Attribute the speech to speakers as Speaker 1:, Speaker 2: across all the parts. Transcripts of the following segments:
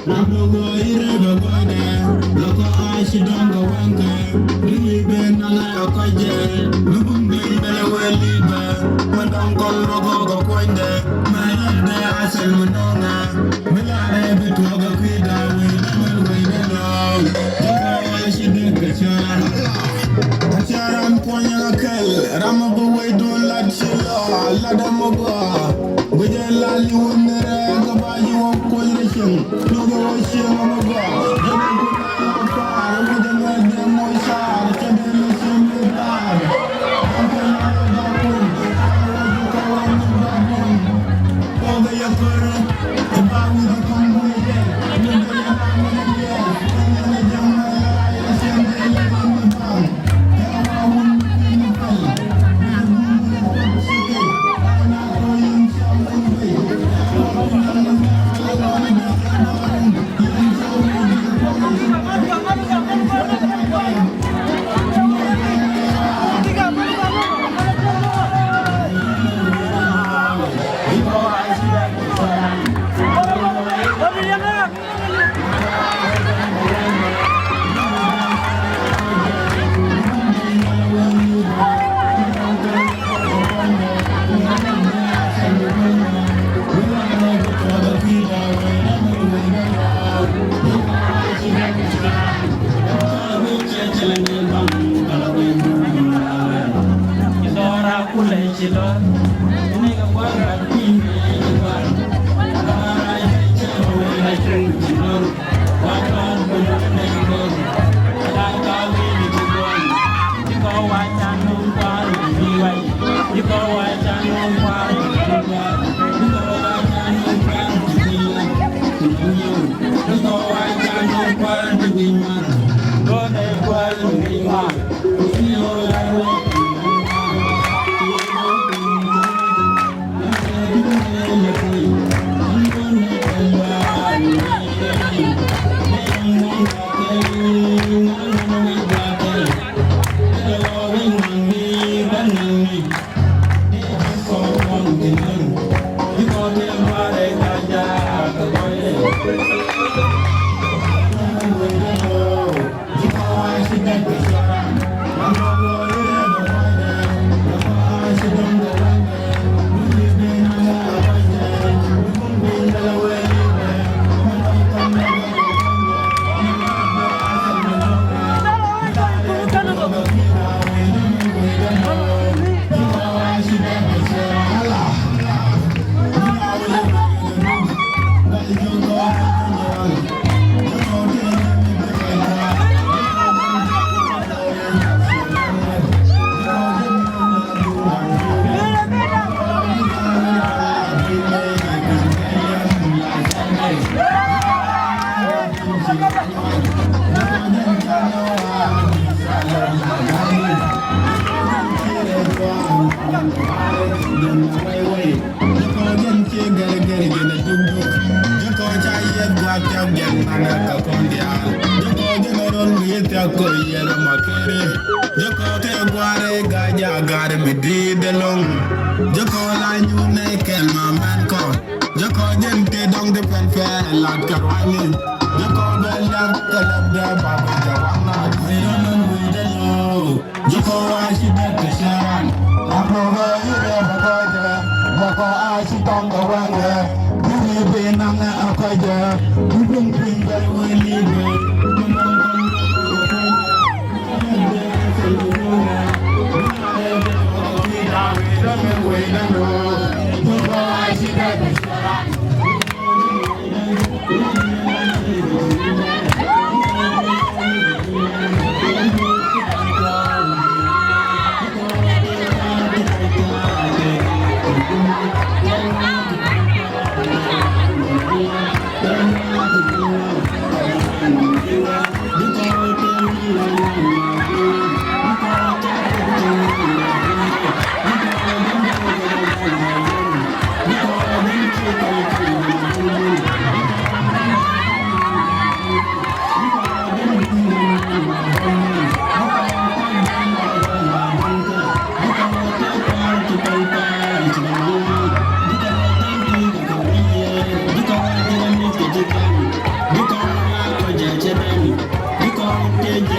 Speaker 1: Rambo ire bagode, loko ashi dongo wanke. Libe nanga yokoje, lubung bele welibe. Mandong kol logo go koinde, mayande asel manonga. Milare bitu aga kwida, wile long. Dongo ashi deke chan. Acharam ponya kel, ramabu way do la chilo, la damogo. Bujela liwunere, gabaji wong koyreshin, logo washin amago. Jene kuna far, mudenge demo shar, chadele shimi tar. Ampena bakun, awaji kawan bakun. Koga yakore, bawi di kambuye, mudenge namene, mudenge jamma ya shende lagin bang. Yawawun pinipal, mudenge shike, ana koyin shamunbe.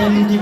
Speaker 1: Thank you.